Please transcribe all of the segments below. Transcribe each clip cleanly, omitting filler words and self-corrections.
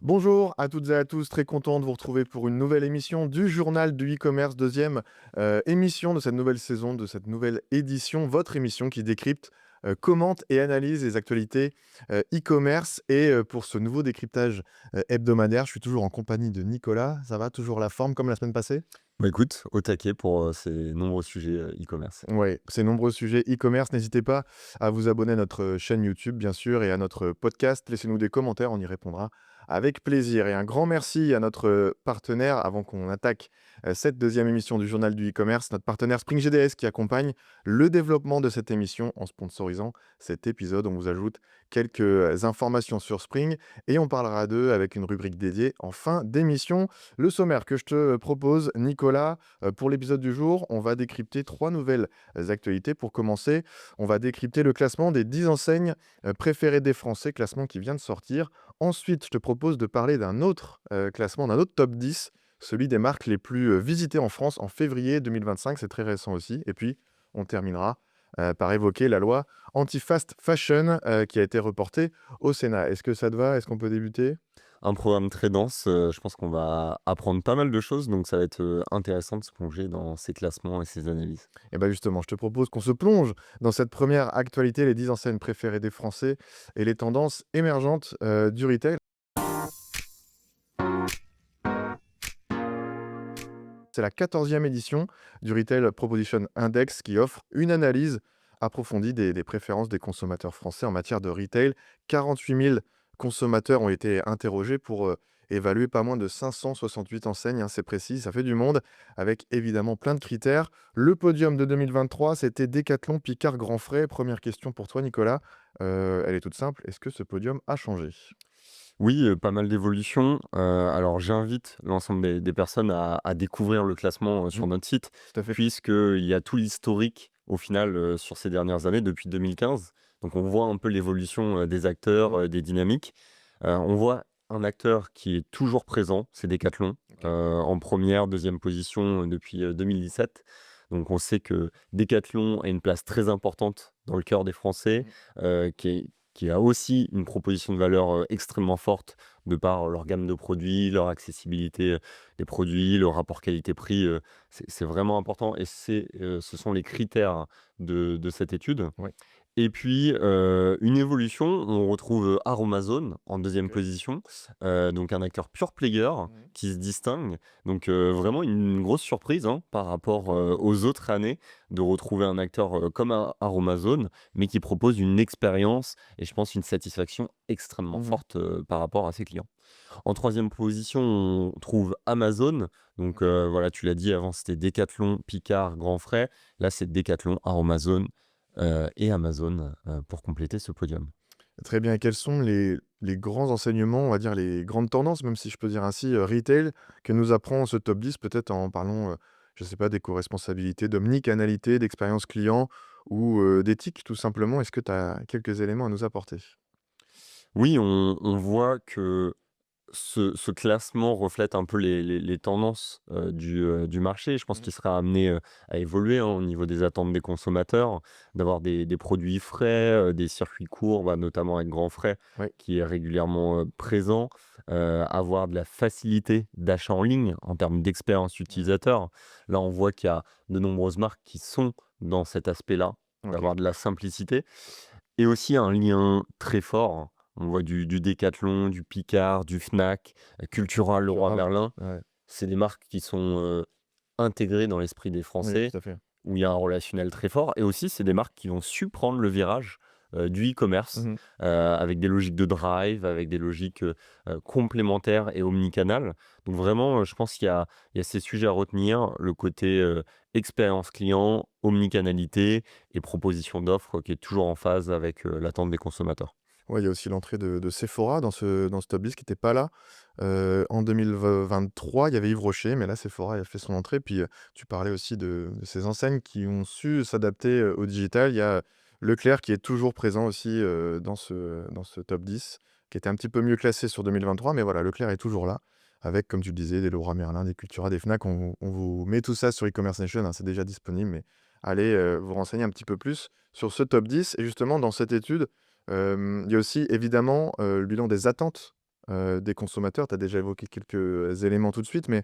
Bonjour à toutes et à tous, très content de vous retrouver pour une nouvelle émission du Journal du e-commerce, deuxième émission de cette nouvelle saison, de cette nouvelle édition, votre émission qui décrypte, commente et analyse les actualités e-commerce. Et pour ce nouveau décryptage hebdomadaire, je suis toujours en compagnie de Nicolas. Ça va, toujours la forme comme la semaine passée? Bah, écoute, au taquet pour, ces nombreux sujets, e-commerce. Oui, ces nombreux sujets e-commerce, n'hésitez pas à vous abonner à notre chaîne YouTube, bien sûr, et à notre podcast. Laissez-nous des commentaires, on y répondra avec plaisir. Et un grand merci à notre partenaire, avant qu'on attaque cette deuxième émission du Journal du e-commerce, notre partenaire Spring GDS qui accompagne le développement de cette émission en sponsorisant cet épisode. On vous ajoute quelques informations sur Spring et on parlera d'eux avec une rubrique dédiée en fin d'émission. Le sommaire que je te propose, Nicolas, pour l'épisode du jour, on va décrypter 3 nouvelles actualités. Pour commencer, on va décrypter le classement des 10 enseignes préférées des Français, classement qui vient de sortir. Ensuite, je te propose de parler d'un autre classement, d'un autre top 10, celui des marques les plus visitées en France en février 2025. C'est très récent aussi. Et puis, on terminera par évoquer la loi anti-fast fashion qui a été reportée au Sénat. Est-ce que ça te va? Est-ce qu'on peut débuter? Un programme très dense, je pense qu'on va apprendre pas mal de choses, donc ça va être, intéressant de se plonger dans ces classements et ces analyses. Et bien justement, je te propose qu'on se plonge dans cette première actualité, les 10 enseignes préférées des Français et les tendances émergentes du retail. C'est la 14e édition du Retail Proposition Index qui offre une analyse approfondie des préférences des consommateurs français en matière de retail. 48 000 consommateurs ont été interrogés pour évaluer pas moins de 568 enseignes, hein, c'est précis, ça fait du monde, avec évidemment plein de critères. Le podium de 2023, c'était Decathlon Picard Grand Frais. Première question pour toi, Nicolas. Elle est toute simple. Est-ce que ce podium a changé? Oui, pas mal d'évolutions, alors j'invite l'ensemble des personnes à découvrir le classement, Mm, sur notre site, tout à fait. puisqu'il y a tout l'historique au final, sur ces dernières années depuis 2015. Donc on voit un peu l'évolution, des acteurs, Mm, des dynamiques. On voit un acteur qui est toujours présent, c'est Decathlon, ok. en première, deuxième position, depuis, 2017. Donc on sait que Decathlon a une place très importante dans le cœur des Français, Mm, qui a aussi une proposition de valeur, extrêmement forte de par leur gamme de produits, leur accessibilité, des produits, le rapport qualité-prix, c'est vraiment important et ce sont les critères de cette étude. ouais. Et puis, une évolution, on retrouve, Aromazone en deuxième Ok. position, donc un acteur pure player Mm, qui se distingue. Donc, vraiment une grosse surprise, hein, par rapport, d'accord. aux autres années, de retrouver un acteur, comme Aromazone, mais qui propose une expérience et je pense une satisfaction extrêmement Mhm. forte, par rapport à ses clients. En troisième position, on trouve Amazon, donc, OK. voilà, tu l'as dit avant, c'était Decathlon, Picard, Grand Frais. Là, c'est Decathlon, Aromazone, et Amazon, pour compléter ce podium. Très bien, et quels sont les grands enseignements, on va dire les grandes tendances, même si je peux dire ainsi, retail, que nous apprend ce top 10? Peut-être en parlant, je ne sais pas, d'éco-responsabilité, d'omnicanalité, d'expérience client ou, d'éthique tout simplement. Est-ce que tu as quelques éléments à nous apporter? Oui, on voit que ce classement reflète un peu les tendances, du marché. Je pense Mmh. qu'il sera amené, à évoluer, hein, au niveau des attentes des consommateurs, d'avoir des produits frais, des circuits courts, bah, notamment avec Grand Frais Oui. qui est régulièrement, présent, avoir de la facilité d'achat en ligne en termes d'expérience Mmh. utilisateur. Là, on voit qu'il y a de nombreuses marques qui sont dans cet aspect-là, OK. d'avoir de la simplicité. Et aussi un lien très fort. On voit du Décathlon, du Picard, du Fnac, Cultura, Leroy Cultura, Merlin. ouais. C'est des marques qui sont, intégrées dans l'esprit des Oui, Français, tout à fait. où il y a un relationnel très fort et aussi c'est des marques qui ont su prendre le virage, du e-commerce, Mmh. avec des logiques de drive, avec des logiques, complémentaires et omnicanal. Donc vraiment, je pense qu'il y a ces sujets à retenir, le côté, expérience client, omnicanalité et proposition d'offres qui est toujours en phase avec, l'attente des consommateurs. Ouais, il y a aussi l'entrée de Sephora dans ce top 10 qui était pas là. En 2023, il y avait Yves Rocher, mais là, Sephora a fait son entrée. Puis, tu parlais aussi de ces enseignes qui ont su s'adapter, au digital. Il y a Leclerc qui est toujours présent aussi, dans ce top 10, qui était un petit peu mieux classé sur 2023, mais voilà, Leclerc est toujours là avec, comme tu le disais, des Leroy Merlin, des Cultura, des Fnac. On vous met tout ça sur e-commerce nation, hein, c'est déjà disponible, mais allez, vous renseigner un petit peu plus sur ce top 10. Et justement, dans cette étude, il y a aussi évidemment, le bilan des attentes, des consommateurs. Tu as déjà évoqué quelques éléments tout de suite, mais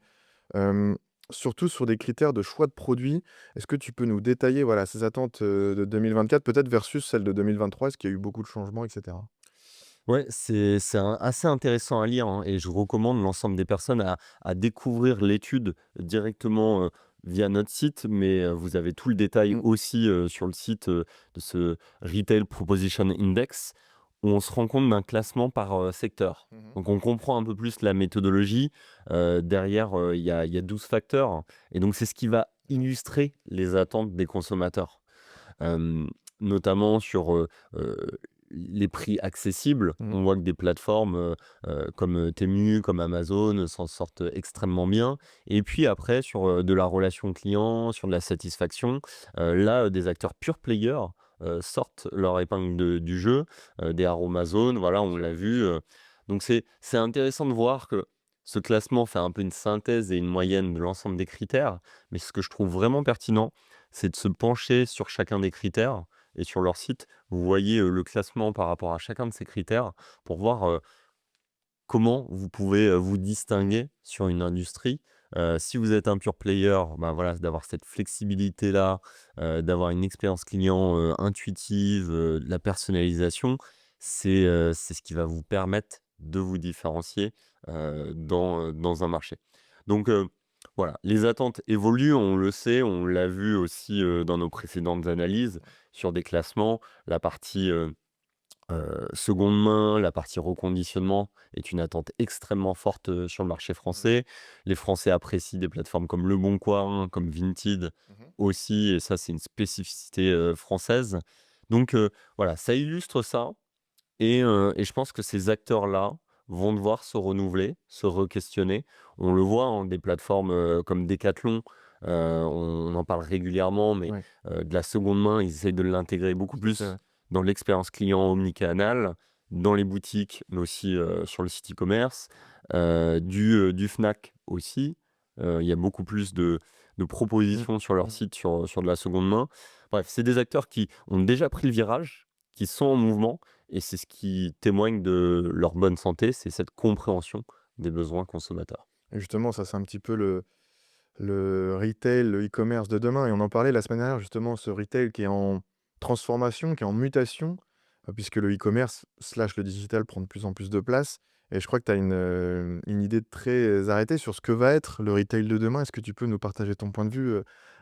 Hem, surtout sur des critères de choix de produits, est-ce que tu peux nous détailler, voilà, ces attentes, de 2024 peut-être versus celles de 2023? Est-ce qu'il y a eu beaucoup de changements et cetera? Ouais, c'est assez intéressant à lire, hein, et je recommande l'ensemble des personnes à découvrir l'étude directement, via notre site, mais vous avez tout le détail Mmh. aussi, sur le site, de ce Retail Proposition Index, où on se rend compte d'un classement par, secteur. Mmh. Donc on comprend un peu plus la méthodologie. Derrière, il y a 12 facteurs, et donc c'est ce qui va illustrer les attentes des consommateurs. Hem, Notamment sur, les prix accessibles. Mmh. On voit que des plateformes, comme, Temu, comme Amazon, s'en sortent extrêmement bien. Et puis après sur, de la relation client, sur de la satisfaction, là, des acteurs pure player, sortent leur épingle du jeu, des Aromazone, voilà, Bien on sûr. l'a vu, donc c'est intéressant de voir que ce classement fait un peu une synthèse et une moyenne de l'ensemble des critères, mais ce que je trouve vraiment pertinent, c'est de se pencher sur chacun des critères, et sur leur site, vous voyez, le classement par rapport à chacun de ces critères pour voir, comment vous pouvez, vous distinguer sur une industrie. Si vous êtes un pure player, bah, voilà, d'avoir cette flexibilité-là, d'avoir une expérience client, intuitive, de la personnalisation, c'est ce qui va vous permettre de vous différencier, dans un marché. Donc, voilà, les attentes évoluent, on le sait, on l'a vu aussi, dans nos précédentes analyses sur des classements. La partie, seconde main, la partie reconditionnement est une attente extrêmement forte, sur le marché Mmh. français. Les Français apprécient des plateformes comme Leboncoin, comme Vinted Mmh. aussi, et ça, c'est une spécificité, française. Donc, voilà, ça illustre ça, et je pense que ces acteurs-là vont devoir se renouveler, se re-questionner. On le voit, hein, des plateformes, comme Decathlon, on en parle régulièrement, mais Ouais, de la seconde main, ils essayent de l'intégrer beaucoup tout à fait, plus ouais. dans l'expérience client omnicanal, dans les boutiques, mais aussi, sur le site e-commerce. Du Fnac aussi, il y a beaucoup plus de Mmh. propositions sur leur Mmh. site sur de la seconde main. Bref, c'est des acteurs qui ont déjà pris le virage, qui sont en mouvement, et c'est ce qui témoigne de leur bonne santé, c'est cette compréhension des besoins consommateurs. Et justement, ça, c'est un petit peu le retail, le e-commerce de demain et on en parlait la semaine dernière justement, ce retail qui est en transformation, qui est en mutation, puisque le e-commerce slash le digital prend de plus en plus de place et je crois que tu as une idée très arrêtée sur ce que va être le retail de demain. Est-ce que tu peux nous partager ton point de vue,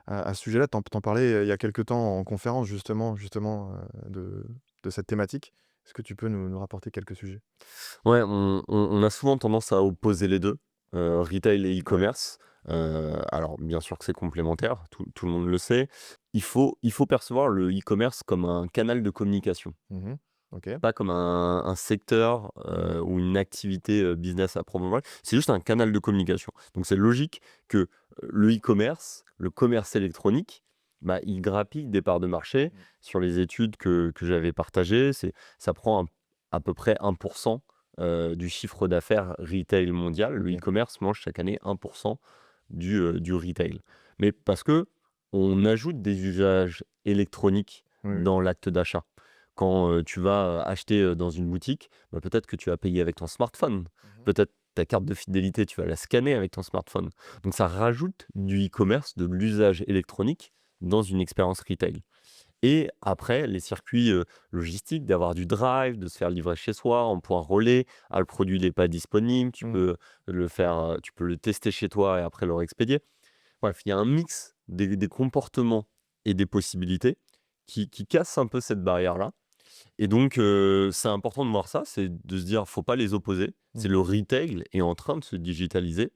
à ce sujet-là? Tu en parlais, il y a quelque temps en conférence justement, de cette thématique. Est-ce que tu peux nous rapporter quelques sujets? Ouais, on a souvent tendance à opposer les 2, retail et Ouais. e-commerce. Alors bien sûr que c'est complémentaire, tout le monde le sait. Il faut percevoir le e-commerce comme un canal de communication, Mmh. OK. pas comme un secteur, ou une activité, business à promouvoir. C'est juste un canal de communication. Donc c'est logique que, le e-commerce, le commerce électronique, bah, il grappille des parts de marché. Mmh. Sur les études que j'avais partagées, ça prend à peu près 1 du chiffre d'affaires retail mondial. Le OK. e-commerce mange chaque année 1 du retail. Mais parce que on ajoute des usages électroniques Oui, oui. dans l'acte d'achat. Quand, tu vas, acheter, dans une boutique, bah, peut-être que tu vas payer avec ton smartphone. Mmh. Peut-être ta carte de fidélité, tu vas la scanner avec ton smartphone. Donc ça rajoute du e-commerce, de l'usage électronique dans une expérience retail. Et après, les circuits, logistiques, d'avoir du drive, de se faire livrer chez soi en point relais. Ah, le produit n'est pas disponible, Mmh. tu peux le tester chez toi et après le réexpédier. Bref, il y a un mix des comportements et des possibilités qui cassent un peu cette barrière-là, et donc, c'est important de voir ça, c'est de se dire: «Faut pas les opposer». C'est Mmh. le retail est en train de se digitaliser,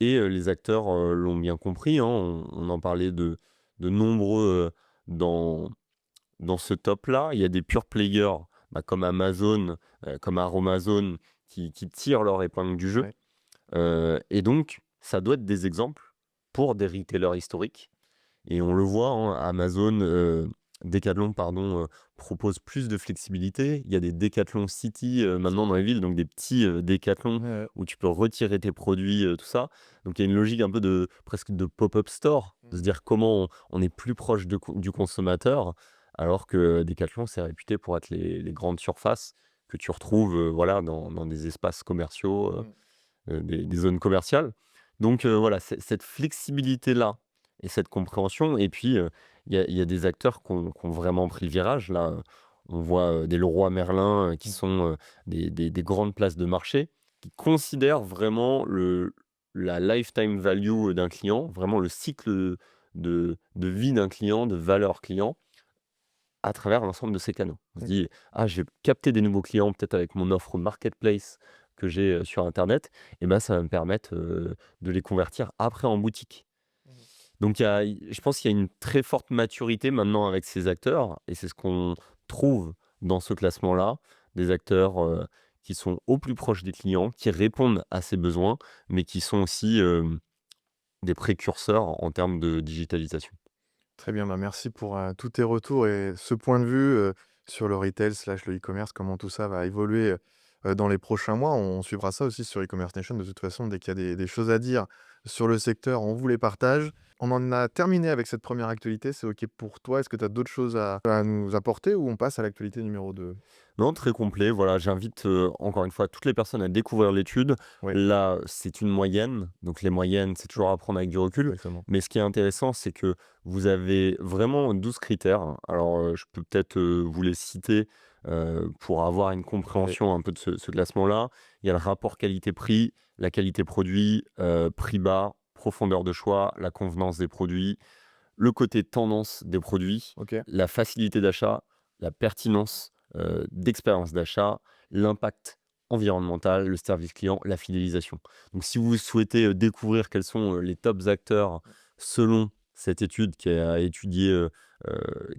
et les acteurs, l'ont bien compris, hein. On en parlait de nombreux, dans ce top-là. Il y a des pure players, bah, comme Amazon, comme Aromazone qui tirent leur épingle du jeu, Ouais. et donc ça doit être des exemples pour des retailers historiques, et on le voit, hein, Amazon, Decathlon pardon, propose plus de flexibilité. Il y a des Decathlon City, maintenant dans les villes, donc des petits, Decathlon Ouais, ouais. où tu peux retirer tes produits, tout ça. Donc il y a une logique un peu de presque de pop-up store, de se Mmh. dire comment on est plus proche du consommateur, alors que Decathlon, c'est réputé pour être les grandes surfaces, que tu retrouves, voilà, dans des espaces commerciaux, Mmh. des zones commerciales. Donc voilà, cette flexibilité-là et cette compréhension et puis, il y a des acteurs qui ont vraiment pris le virage. Là, on voit, des Leroy Merlin, qui Mmh. sont, des grandes places de marché, qui considèrent vraiment la lifetime value d'un client, vraiment le cycle, de vie d'un client, de valeur client, à travers l'ensemble de ces canaux. On se OK. dit: «Ah, j'ai capté des nouveaux clients peut-être avec mon offre marketplace que j'ai, sur internet et ben, ça va me permettre, de les convertir après en boutique». Mmh. Donc je pense qu'il y a une très forte maturité maintenant avec ces acteurs et c'est ce qu'on trouve dans ce classement-là, des acteurs, qui sont au plus proche des clients, qui répondent à ces besoins, mais qui sont aussi, des précurseurs en termes de digitalisation. Très bien, bah, merci pour, tous tes retours et ce point de vue, sur le retail slash le e-commerce, comment tout ça va évoluer, dans les prochains mois. On suivra ça aussi sur e-commerce nation. De toute façon, dès qu'il y a des choses à dire sur le secteur, on vous les partage. On en a terminé avec cette première actualité, c'est OK pour toi? Est-ce que tu as d'autres choses à nous apporter ou on passe à l'actualité numéro 2? Non, très complet. Voilà, j'invite, encore une fois toutes les personnes à découvrir l'étude. Oui, Là, c'est une moyenne, donc les moyennes, c'est toujours à prendre avec du recul. exactement. Mais ce qui est intéressant, c'est que vous avez vraiment 12 critères. Alors, je peux peut-être, vous les citer, pour avoir une Allez. compréhension un peu de ce classement-là. Il y a le rapport qualité-prix, la qualité produit, prix bas, profondeur de choix, la convenance des produits, le côté tendance des produits, OK. la facilité d'achat, la pertinence, d'expérience d'achat, l'impact environnemental, le service client, la fidélisation. Donc si vous souhaitez, découvrir quels sont, les tops acteurs selon cette étude qui a étudié,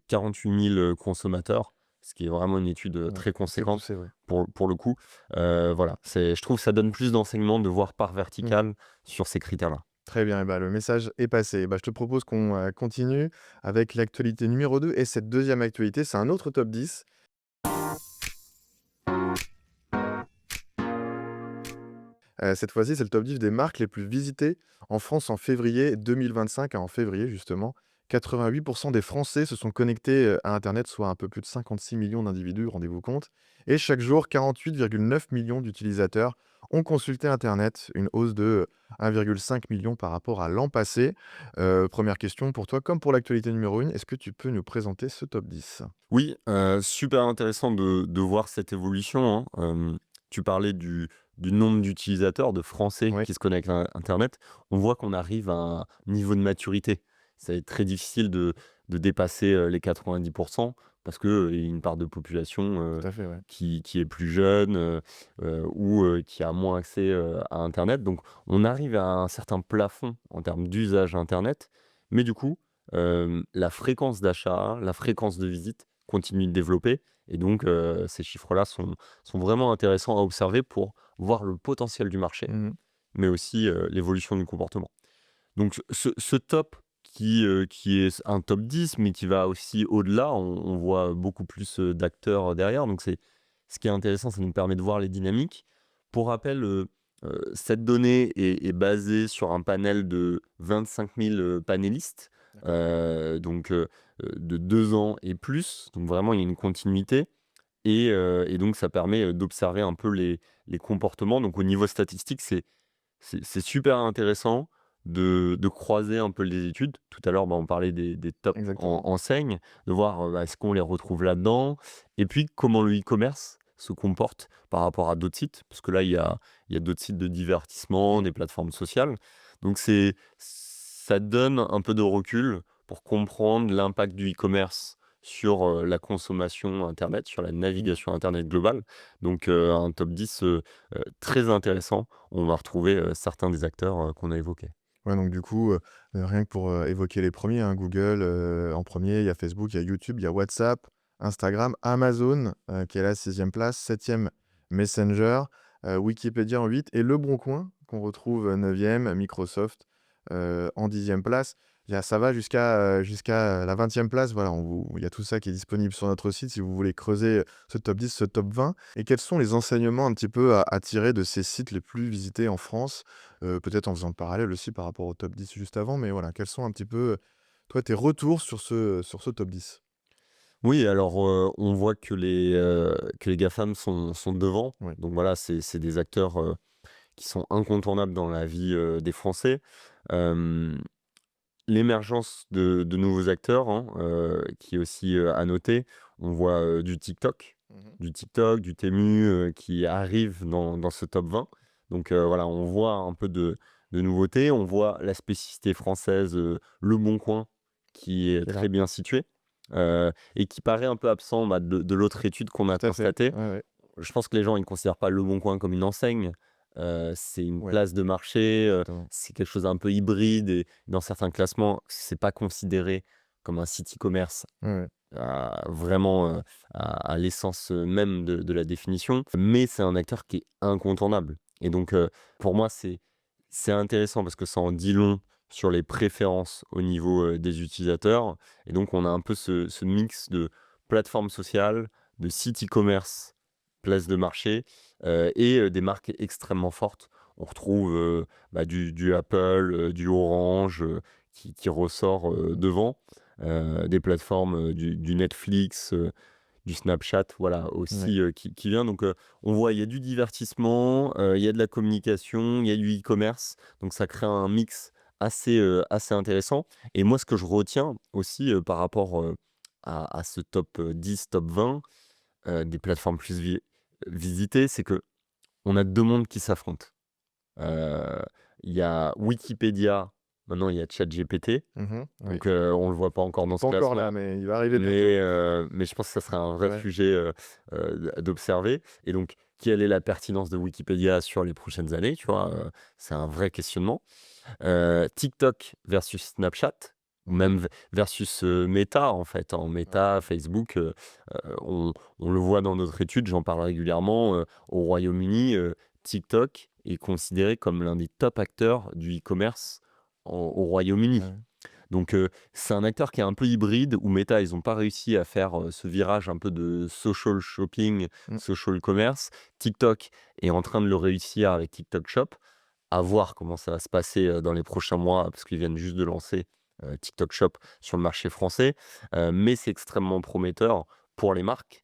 48 000 consommateurs, ce qui est vraiment une étude, Ouais, très assez conséquente poussé, ouais. pour le coup. Voilà, je trouve que ça donne plus d'enseignements de voir par Mmh. verticale sur ces critères-là. Très bien, et bah, le message est passé. Bah, je te propose qu'on, continue avec l'actualité numéro 2 et cette deuxième actualité, c'est un autre top 10. Cette fois-ci, c'est le top 10 des marques les plus visitées en France en février 2025, en février justement. 88 des Français se sont connectés, à internet, soit un peu plus de 56 millions d'individus, rendez-vous compte. Et chaque jour, 48,9 millions d'utilisateurs ont consulté internet, une hausse de 1,5 million par rapport à l'an passé. 1 question pour toi, comme pour l'actualité numéro 1, est-ce que tu peux nous présenter ce top 10? Oui, super intéressant de voir cette évolution, hein. Tu parlais du nombre d'utilisateurs, de Français Oui, qui se connectent à internet. On voit qu'on arrive à un niveau de maturité. C'est très difficile de dépasser, les 90 parce qu'il y a une part de population, tout à fait, ouais. qui est plus jeune, ou qui a moins accès, à internet. Donc on arrive à un certain plafond en termes d'usage internet, mais du coup, la fréquence d'achat, la fréquence de visite continue de développer et donc ces chiffres-là sont vraiment intéressants à observer pour voir le potentiel du marché, Mmh. mais aussi, l'évolution du comportement. Donc ce top qui est un top 10 mais qui va aussi au-delà, on voit beaucoup plus, d'acteurs derrière, donc c'est ce qui est intéressant, ça nous permet de voir les dynamiques. Pour rappel, cette donnée est basée sur un panel de 25 000, panélistes, D'accord. donc de 2 ans et plus, donc vraiment il y a une continuité et donc ça permet, d'observer un peu les comportements. Donc au niveau statistique, c'est super intéressant de croiser un peu les études. Tout à l'heure, bah, on parlait des top Exactement. enseignes, de voir, bah, est-ce qu'on les retrouve là-dedans? Et puis comment le e-commerce se comporte par rapport à d'autres sites, parce que là, il y a d'autres sites de divertissement, Mmh. des plateformes sociales. Donc ça donne un peu de recul pour comprendre l'impact du e-commerce sur, la consommation internet, sur la Mmh. navigation internet globale. Donc un top 10 très intéressant. On va retrouver, certains des acteurs, qu'on a évoqués. Ouais, donc du coup, rien que pour, évoquer les premiers, hein, Google, en premier, il y a Facebook, il y a YouTube, il y a WhatsApp, Instagram, Amazon, qui est à la 6e place, 7e Messenger, Wikipédia en 8 et Le Bon Coin qu'on retrouve, 9e, Microsoft, en 10e place. Ça va jusqu'à la 20e place. Voilà, il y a tout ça qui est disponible sur notre site si vous voulez creuser, ce top 10, ce top 20. Et quels sont les enseignements un petit peu à tirer de ces sites les plus visités en France? Peut-être en faisant le parallèle aussi par rapport au top 10 juste avant, mais voilà, quels sont un petit peu, toi, tes retours sur ce top 10? Oui, alors, on voit que les GAFAM sont devant. Oui, Donc voilà, c'est des acteurs, qui sont incontournables dans la vie, des Français. Hem, L'émergence de nouveaux acteurs, hein, qui est aussi, à noter. On voit, mmh, du TikTok, du Temu, qui arrivent dans ce top 20. Donc, voilà, on voit un peu de nouveautés. On voit la spécificité française, Le Bon Coin, qui est qui est là. très bien situé, et qui paraît un peu absent, bah, de l'autre étude qu'on a Tout à fait, constatée. ouais, ouais, Je pense que les gens, ils ne considèrent pas Le Bon Coin comme une enseigne. C'est une ouais, place de marché, exactement. c'est quelque chose d'un peu hybride et dans certains classements, c'est pas considéré comme un site e-commerce, Ouais, ouais, vraiment, à l'essence, même de la définition. Mais c'est un acteur qui est incontournable et donc, pour moi, c'est intéressant parce que ça en dit long sur les préférences au niveau, des utilisateurs et donc on a un peu ce mix de plateforme sociale, de site e-commerce, place de marché, et des marques extrêmement fortes. On retrouve, bah, du Apple, du Orange, qui ressort, devant, des plateformes, du Netflix, du Snapchat, voilà, ouais, aussi, qui vient. Donc, on voit, il y a du divertissement, il y a de la communication, il y a du e-commerce, donc ça crée un mix assez intéressant et moi, ce que je retiens aussi, par rapport, à ce top, 10, top 20, des plateformes plus visitées, c'est que on a 2 mondes qui s'affrontent. Heu, il y a Wikipédia, maintenant il y a ChatGPT, mmh, oui. donc on le voit pas encore dans ce Pas encore là, classement, mais il va arriver bientôt. mais je pense que ça serait un vrai Ouais, sujet, d'observer et donc quelle est la pertinence de Wikipédia sur les prochaines années, tu vois? C'est un vrai questionnement. TikTok versus Snapchat ou mmh, même versus, Meta, en fait, hein. ouais, Meta, Facebook, on le voit dans notre étude, j'en parle régulièrement, au Royaume-Uni, TikTok est considéré comme l'un des top acteurs du e-commerce au ouais, Royaume-Uni. ouais. Donc, c'est un acteur qui est un peu hybride où Meta, ils ont pas réussi à faire, ce virage un peu de social shopping, Mmh, social commerce. TikTok est en train de le réussir avec TikTok Shop. À voir comment ça va se passer, dans les prochains mois parce qu'ils viennent juste de lancer, TikTok Shop sur le marché français, mais c'est extrêmement prometteur pour les marques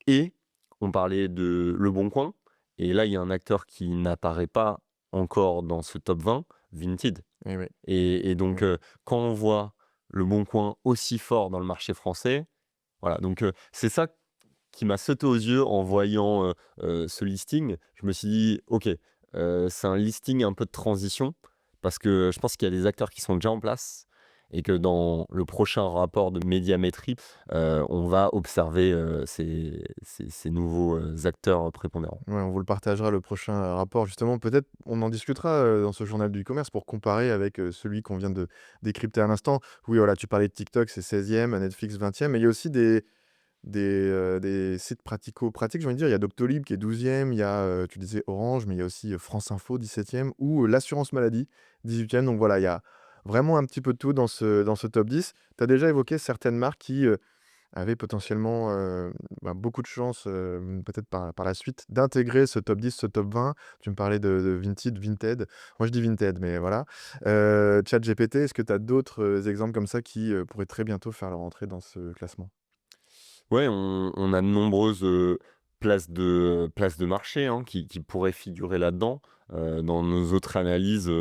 et on parlait de Leboncoin et là, il y a un acteur qui n'apparaît pas encore dans ce top 20, Vinted. et oui, Et donc, oui, quand on voit Le Bon Coin aussi fort dans le marché français, voilà, donc, c'est ça qui m'a sauté aux yeux en voyant, ce listing. Je me suis dit: «OK, c'est un listing un peu de transition», parce que je pense qu'il y a des acteurs qui sont déjà en place et que dans le prochain rapport de médiamétrie, on va observer, ces nouveaux, acteurs prépondérants. ouais, on vous le partagera le prochain, rapport justement. Peut-être on en discutera, dans ce journal du e-commerce pour comparer avec, celui qu'on vient de décrypter à l'instant. Oui, voilà, tu parlais de TikTok, c'est 16e, Netflix 20e, mais il y a aussi des sites pratico-pratiques, j'ai envie de dire. Il y a Doctolib qui est 12e, il y a, tu disais Orange, mais il y a aussi, France Info 17e ou, l'assurance maladie 18e. Donc voilà, il y a vraiment un petit peu de tout dans ce top 10. Tu as déjà évoqué certaines marques qui, avaient potentiellement, beaucoup de chance, peut-être par la suite d'intégrer ce top 10, ce top 20. Tu me parlais de Vinted. Moi je dis Vinted, mais voilà. ChatGPT, est-ce que tu as d'autres, exemples comme ça qui, pourraient très bientôt faire leur entrée dans ce classement? Ouais, on a de nombreuses, places de marché, hein, qui pourraient figurer là-dedans. Dans nos autres analyses,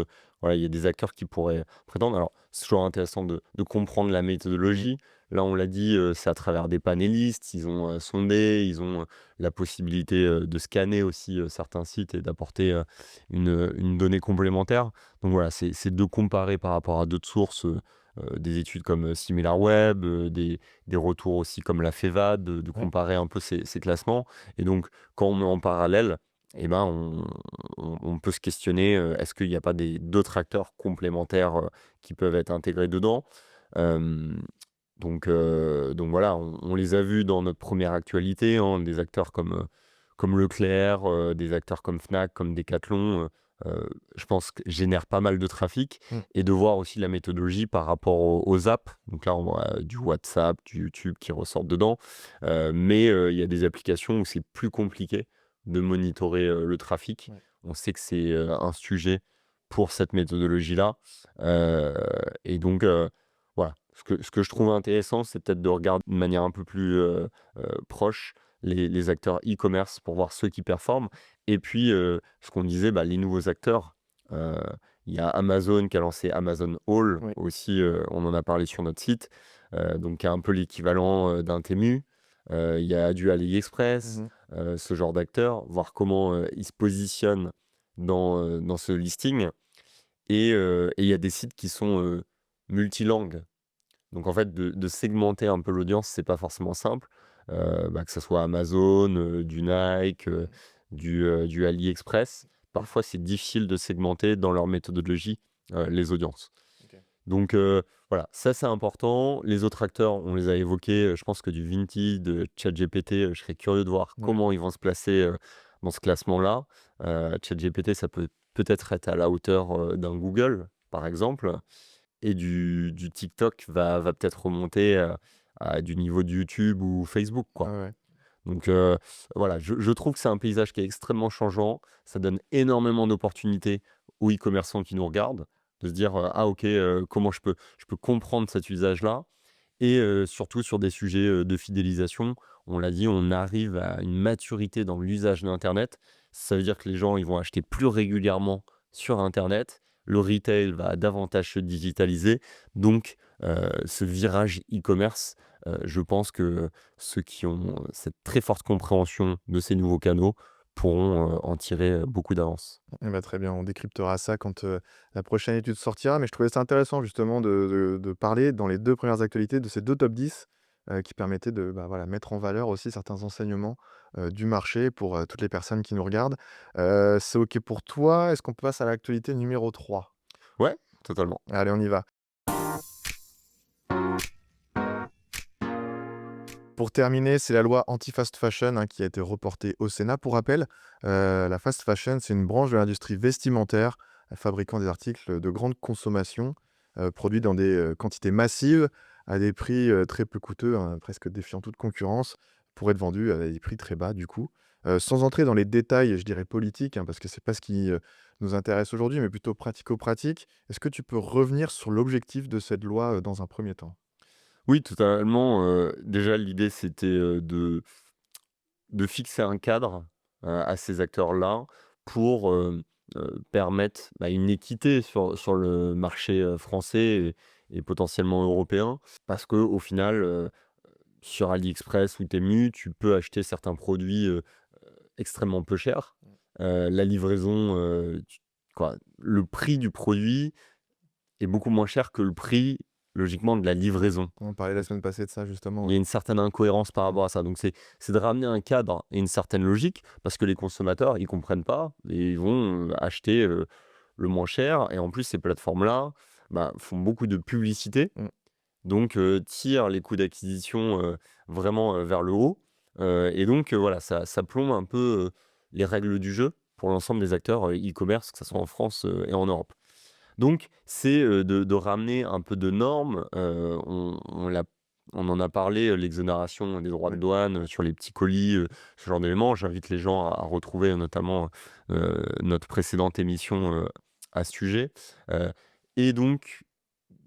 voilà, il y a des acteurs qui pourraient prétendre. Alors, c'est toujours intéressant de comprendre la Mmh. méthodologie. Là, on l'a dit, c'est à travers des panélistes, ils ont, sondé, ils ont, la possibilité, de scanner aussi, certains sites et d'apporter, une donnée complémentaire. Donc voilà, c'est de comparer par rapport à d'autres sources, des études comme, SimilarWeb, des retours aussi comme la FEVA, de Ouais. comparer un peu ces classements et donc quand on met en parallèle et ben, on peut se questionner, est-ce qu'il n'y a pas d'autres acteurs complémentaires, qui peuvent être intégrés dedans? Hem, donc voilà, on les a vus dans notre première actualité, hein, des acteurs comme Leclerc, des acteurs comme Fnac, comme Decathlon, je pense que génèrent pas mal de trafic Mmh. et de voir aussi la méthodologie par rapport aux apps. Donc là, on voit du WhatsApp, du YouTube qui ressortent dedans, mais il y a des applications où c'est plus compliqué de monitorer, le trafic. Ouais. On sait que c'est, un sujet pour cette méthodologie-là, heu et donc voilà. Ce que je trouve intéressant, c'est peut-être de regarder de manière un peu plus, proche les acteurs e-commerce pour voir ceux qui performent et puis, ce qu'on disait, bah, les nouveaux acteurs. Heu, il y a Amazon qui a lancé Amazon All Oui. aussi, on en a parlé sur notre site, donc qui est un peu l'équivalent, d'un Temu. Il y a du AliExpress, Mmh. ce genre d'acteurs, voir comment, ils se positionnent dans ce listing et il y a des sites qui sont, multilangues. Donc en fait, de segmenter un peu l'audience, c'est pas forcément simple. Bah, que ça soit Amazon, du Nike, du AliExpress. Yes. Parfois, c'est difficile de segmenter dans leur méthodologie, les audiences. OK. Donc voilà, ça, c'est important. Les autres acteurs, on les a évoqués, je pense que du Vinted, de ChatGPT, je serais curieux de voir Ouais. comment ils vont se placer, dans ce classement-là. ChatGPT, ça peut peut-être être à la hauteur, d'un Google, par exemple. Et du TikTok va peut-être remonter, à du niveau de YouTube ou Facebook, Ouais, quoi. ouais. Donc voilà, je trouve que c'est un paysage qui est extrêmement changeant. Ça donne énormément d'opportunités aux e-commerçants qui nous regardent, de se dire, «Ah OK, comment je peux comprendre cet usage-là?» et surtout sur des sujets, de fidélisation. On l'a dit, on arrive à une maturité dans l'usage d'internet. Ça veut dire que les gens, ils vont acheter plus régulièrement sur internet. Le retail va davantage se digitaliser. Donc ce virage e-commerce, je pense que ceux qui ont cette très forte compréhension de ces nouveaux canaux pourront, en tirer, beaucoup d'avance. Eh bah, très bien, on décryptera ça quand, la prochaine étude sortira. Mais je trouvais ça intéressant justement de parler dans les 2 premières actualités de ces 2 top 10 qui permettaient de, bah, voilà, mettre en valeur aussi certains enseignements, du marché pour, toutes les personnes qui nous regardent. C'est OK pour toi? Est-ce qu'on passe à l'actualité numéro 3? Ouais, totalement. Allez, on y va. Pour terminer, c'est la loi anti-fast fashion, hein, qui a été reportée au Sénat. Pour rappel, la fast fashion, c'est une branche de l'industrie vestimentaire, fabriquant des articles de grande consommation, produits dans des, quantités massives, à des prix, très peu coûteux, hein, presque défiant toute concurrence, pour être vendus à des prix très bas, du coup. Sans entrer dans les détails, je dirais politiques, hein, parce que c'est pas ce qui, nous intéresse aujourd'hui, mais plutôt pratico-pratique. Est-ce que tu peux revenir sur l'objectif de cette loi, dans un premier temps? Oui, totalement, déjà l'idée c'était, de fixer un cadre, à ces acteurs-là pour, permettre, bah, une équité sur le marché, français et potentiellement européen. Parce qu'au final, sur AliExpress ou Temu, tu peux acheter certains produits, extrêmement peu chers. La livraison, le prix du produit est beaucoup moins cher que le prix, logiquement, de la livraison. On parlait la semaine passée de ça justement, Il ouais. y a une certaine incohérence par Mmh. rapport à ça. Donc c'est de ramener un cadre et une certaine logique parce que les consommateurs, ils comprennent pas et ils vont, acheter, le moins cher et en plus ces plateformes-là, bah, font beaucoup de publicité, Mmh. donc tirent les coûts d'acquisition, vraiment, vers le haut, et donc voilà, ça plombe un peu, les règles du jeu pour l'ensemble des acteurs, e-commerce, que ça soit en France, et en Europe. Donc c'est, de ramener un peu de normes, on en a parlé, l'exonération des droits de Ouais. douane, sur les petits colis, ce genre d'éléments. J'invite les gens à retrouver notamment, notre précédente émission, à ce sujet, heu et donc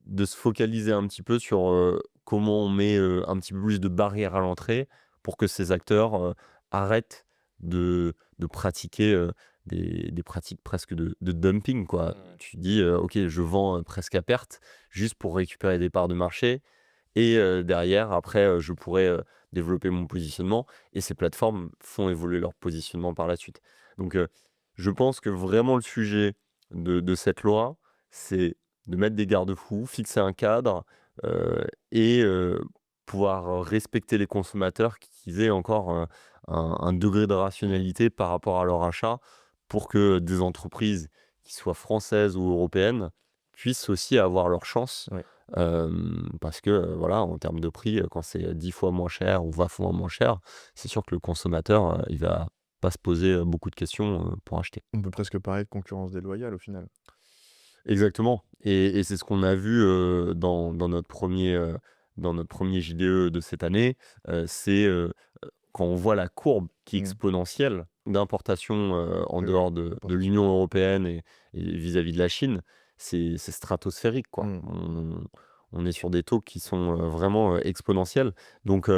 de se focaliser un petit peu sur, comment on met, un petit peu plus de barrières à l'entrée pour que ces acteurs, arrêtent de pratiquer, des pratiques presque de dumping, quoi. Ouais. Tu dis, «OK, je vends, presque à perte, juste pour récupérer des parts de marché et derrière après, je pourrais, développer mon positionnement» et ces plateformes font évoluer leur positionnement par la suite. Donc je pense que vraiment le sujet de cette loi, c'est de mettre des garde-fous, fixer un cadre, et pouvoir respecter les consommateurs, qu'ils aient encore, un degré de rationalité par rapport à leur achat pour que des entreprises, qui soient françaises ou européennes, puissent aussi avoir leur chance. Ouais. Parce que, voilà, en termes de prix, quand c'est 10 fois moins cher ou 20 fois moins cher, c'est sûr que le consommateur, il va pas se poser, beaucoup de questions, pour acheter. On peut presque parler de concurrence déloyale au final. Exactement et c'est ce qu'on a vu, dans notre premier JDE de cette année, c'est, quand on voit la courbe qui est Mmh. exponentielle d'importation, en Oui, oui, dehors de importation. l'Union européenne et vis-à-vis de la Chine, c'est stratosphérique, quoi. Mmh. on est sur des taux qui sont vraiment exponentiels. Donc,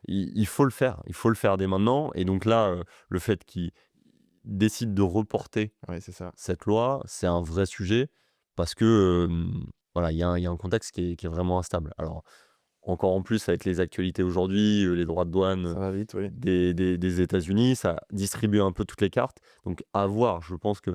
il faut le faire. Il faut le faire dès maintenant. Et donc là, le fait qu'ils décident de reporter Ouais, c'est ça. cette loi, c'est un vrai sujet parce que, voilà, il y a un contexte qui est vraiment instable. Alors, encore en plus avec les actualités aujourd'hui, les droits de douane Ça va vite, oui. des États-Unis, ça distribue un peu toutes les cartes. Donc à voir, je pense que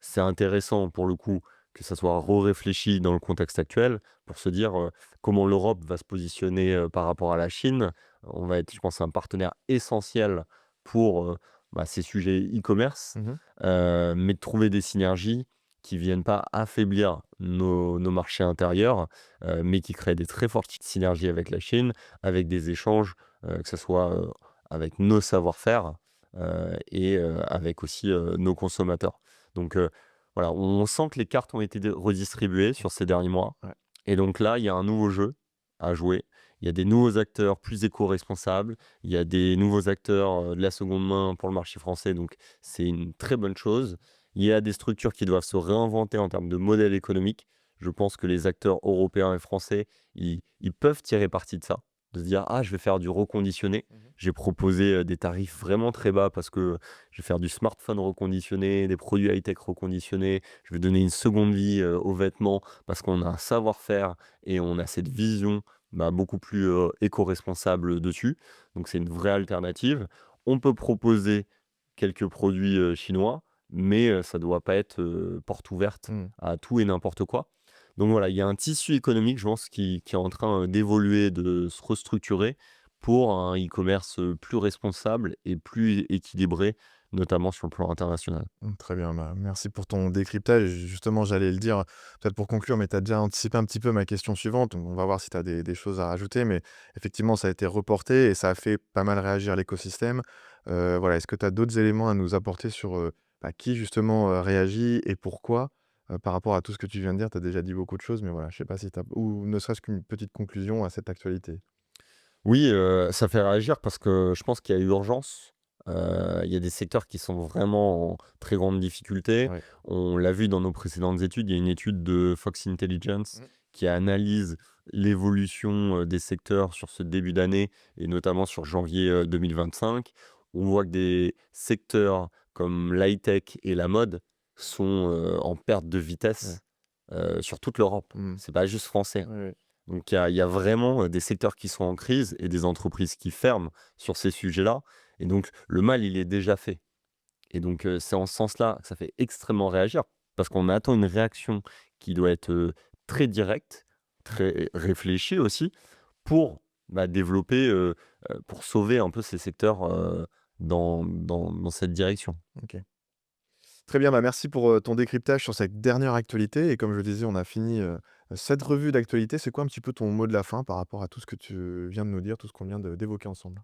c'est intéressant pour le coup que ça soit réfléchi dans le contexte actuel pour se dire, comment l'Europe va se positionner, par rapport à la Chine. On va être, je pense, un partenaire essentiel pour, ces sujets e-commerce, Mmh. mais de trouver des synergies qui viennent pas affaiblir nos marchés intérieurs, mais qui créent des très fortes synergies avec la Chine, avec des échanges, que ce soit, avec nos savoir-faire, et avec aussi, nos consommateurs. Donc, voilà, on sent que les cartes ont été redistribuées sur ces derniers mois. Ouais. Et donc là, il y a un nouveau jeu à jouer. Il y a des nouveaux acteurs plus éco-responsables. Il y a des nouveaux acteurs de la seconde main pour le marché français. Donc c'est une très bonne chose. Il y a des structures qui doivent se réinventer en termes de modèle économique. Je pense que les acteurs européens et français, ils peuvent tirer parti de ça. De se dire, ah, je vais faire du reconditionné. Mmh. J'ai proposé des tarifs vraiment très bas parce que je vais faire du smartphone reconditionné, des produits high-tech reconditionnés. Je vais donner une seconde vie aux vêtements parce qu'on a un savoir-faire et on a cette vision beaucoup plus éco-responsable dessus. Donc c'est une vraie alternative. On peut proposer quelques produits chinois, mais ça ne doit pas être porte ouverte Mmh. à tout et n'importe quoi. Donc voilà, il y a un tissu économique, je pense, qui est en train d'évoluer, de se restructurer pour un e-commerce plus responsable et plus équilibré, notamment sur le plan international. Très bien, bah, merci pour ton décryptage. Justement, j'allais le dire, peut-être pour conclure, mais tu as déjà anticipé un petit peu ma question suivante. Donc on va voir si tu as des choses à rajouter. Mais effectivement, ça a été reporté et ça a fait pas mal réagir l'écosystème. Voilà, est-ce que tu as d'autres éléments à nous apporter sur, qui justement, réagit et pourquoi? Par rapport à tout ce que tu viens de dire, tu as déjà dit beaucoup de choses, mais voilà, je sais pas si tu as ou ne serait-ce qu'une petite conclusion à cette actualité? Oui, ça fait réagir parce que je pense qu'il y a urgence. Il y a des secteurs qui sont vraiment en très grande difficulté. Ouais. On l'a vu dans nos précédentes études, il y a une étude de Fox Intelligence Mmh. qui analyse l'évolution, des secteurs sur ce début d'année et notamment sur janvier, 2025. On voit que des secteurs comme l'high-tech et la mode sont, en perte de Ouais. vitesse, sur toute l'Europe. Mmh. C'est pas juste français. Ouais, ouais. Donc il y a vraiment, des secteurs qui sont en crise et des entreprises qui ferment sur ces sujets-là et donc le mal, il est déjà fait et donc c'est en ce sens-là que ça fait extrêmement réagir parce qu'on attend une réaction qui doit être, très directe, très réfléchie aussi pour, développer, pour sauver un peu ces secteurs, dans cette direction. OK. Très bien, bah, merci pour, ton décryptage sur cette dernière actualité et comme je le disais, on a fini, cette revue d'actualité. C'est quoi un petit peu ton mot de la fin par rapport à tout ce que tu viens de nous dire, tout ce qu'on vient d'évoquer ensemble?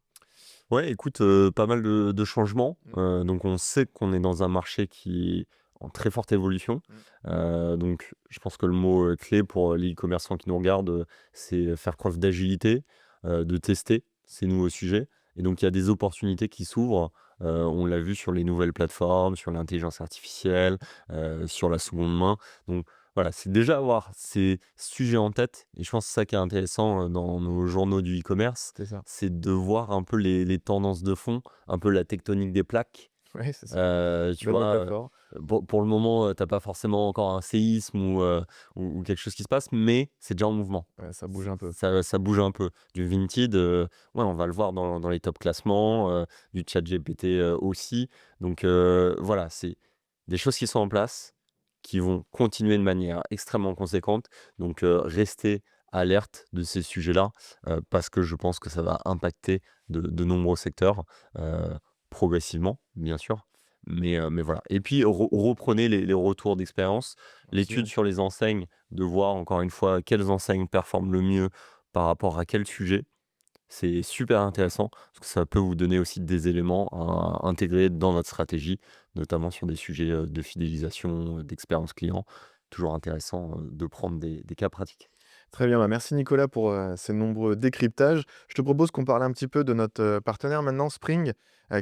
Ouais, écoute, pas mal de changements, Mmh. donc on sait qu'on est dans un marché qui est en très forte évolution, Mmh. donc je pense que le mot, clé pour les e-commerçants qui nous regardent, c'est faire preuve d'agilité, de tester ces nouveaux sujets et donc il y a des opportunités qui s'ouvrent, on l'a vu sur les nouvelles plateformes, sur l'intelligence artificielle, sur la seconde main, donc voilà, c'est déjà avoir ces sujets en tête et je pense que c'est ça qui est intéressant, dans nos journaux du e-commerce, C'est ça. c'est de voir un peu les tendances de fond, un peu la tectonique des plaques. Ouais, c'est ça. Tu Belle vois, métaphore. pour le moment, tu pas forcément encore un séisme ou quelque chose qui se passe, mais c'est déjà en mouvement. Ouais, ça bouge un peu. Ça bouge un peu. Du Vinted, ouais, on va le voir dans les top classements, du ChatGPT, aussi. Donc voilà, c'est des choses qui sont en place, qui vont continuer de manière extrêmement conséquente. Donc restez alerte de ces sujets-là, parce que je pense que ça va impacter de nombreux secteurs, progressivement, bien sûr. Mais voilà. Et puis reprenez les retours d'expérience, Aussi, l'étude ouais. sur les enseignes, de voir encore une fois quelles enseignes performent le mieux par rapport à quel sujet. C'est super intéressant parce que ça peut vous donner aussi des éléments à intégrer dans votre stratégie, notamment sur des sujets, de fidélisation, d'expérience client. Toujours intéressant, de prendre des cas pratiques. Très bien, bah, merci Nicolas pour, ces nombreux décryptages. Je te propose qu'on parle un petit peu de notre, partenaire maintenant, Spring,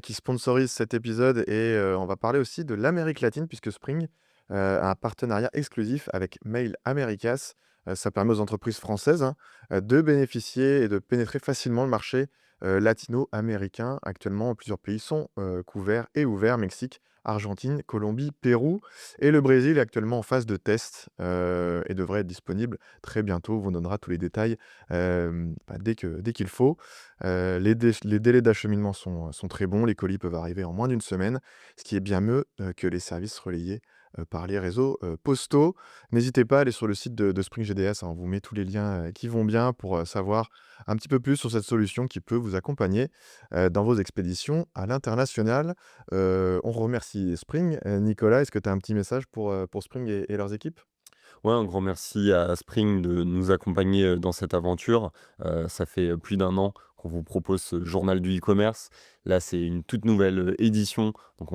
qui sponsorise cet épisode et on va parler aussi de l'Amérique latine puisque Spring, a un partenariat exclusif avec Mail Americas. Ça permet aux entreprises françaises, hein, de bénéficier et de pénétrer facilement le marché, latino-américain. Actuellement, plusieurs pays sont, couverts et ouverts: Mexique, Argentine, Colombie, Pérou et le Brésil est actuellement en phase de test, et devrait être disponible très bientôt. On vous donnera tous les détails, dès qu'il faut. Les délais d'acheminement sont très bons. Les colis peuvent arriver en moins d'une semaine, ce qui est bien mieux, que les services relayés, par les réseaux, postaux. N'hésitez pas à aller sur le site de Spring GDS, hein, on vous met tous les liens, qui vont bien pour, savoir un petit peu plus sur cette solution qui peut vous accompagner, dans vos expéditions à l'international. On remercie Spring. Nicolas, est-ce que tu as un petit message pour Spring et leurs équipes? Ouais, un grand merci à Spring de nous accompagner, dans cette aventure. Ça fait, plus d'un an qu'on vous propose ce journal du e-commerce. Là, c'est une toute nouvelle, édition, donc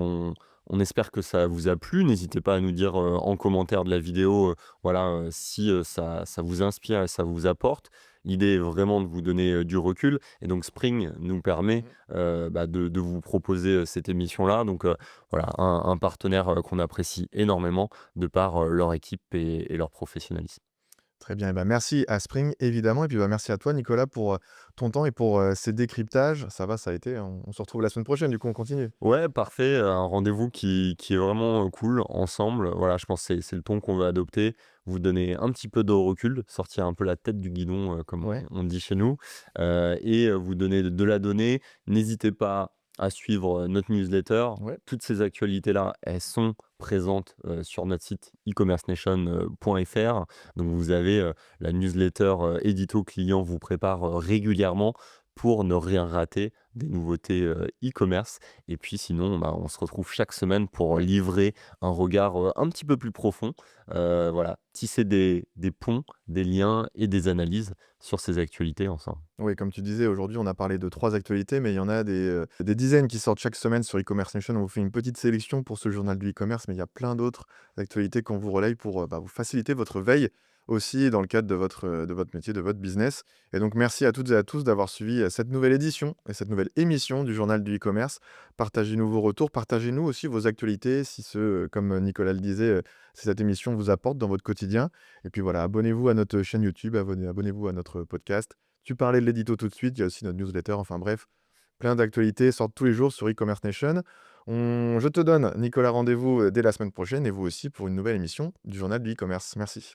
on espère que ça vous a plu. N'hésitez pas à nous dire, en commentaire de la vidéo, voilà, si, ça vous inspire et ça vous apporte. L'idée est vraiment de vous donner, du recul et donc Spring nous permet, Mmh. de vous proposer, cette émission-là, donc voilà, un partenaire, qu'on apprécie énormément de par, leur équipe et leur professionnalisme. Très bien et bah, merci à Spring évidemment et puis, bah, merci à toi Nicolas pour, ton temps et pour, ces décryptages. Ça va, ça a été, on se retrouve la semaine prochaine du coup, on continue. Ouais, parfait, un rendez-vous qui est vraiment, cool ensemble. Voilà, je pense que c'est le ton qu'on veut adopter. Vous donner un petit peu de recul, sortir un peu la tête du guidon, comme Ouais, on dit chez nous, et vous donner de la donnée. N'hésitez pas à suivre, notre newsletter. ouais. Toutes ces actualités-là, elles sont présentes, sur notre site e-commercenation.fr. Donc vous avez, la newsletter, édito client vous prépare, régulièrement pour ne rien rater des nouveautés, e-commerce et puis sinon, bah, on se retrouve chaque semaine pour livrer un regard, un petit peu plus profond, voilà, tisser des ponts, des liens et des analyses sur ces actualités ensemble. Oui, comme tu disais, aujourd'hui, on a parlé de 3 actualités, mais il y en a des dizaines qui sortent chaque semaine sur e-commerce nation. On vous fait une petite sélection pour ce journal du e-commerce, mais il y a plein d'autres actualités qu'on vous relaye pour, vous faciliter votre veille aussi dans le cadre de votre métier, de votre business et donc merci à toutes et à tous d'avoir suivi, cette nouvelle édition et cette nouvelle émission du journal du e-commerce. Partagez-nous vos retours, partagez-nous aussi vos actualités si comme, Nicolas le disait, si cette émission vous apporte dans votre quotidien et puis voilà, abonnez-vous à notre chaîne YouTube, abonnez-vous à notre podcast. Tu parlais de l'édito tout de suite, il y a aussi notre newsletter, enfin bref, plein d'actualités sortent tous les jours sur e-commerce nation. Je te donne, Nicolas, rendez-vous, dès la semaine prochaine et vous aussi pour une nouvelle émission du journal du e-commerce. Merci.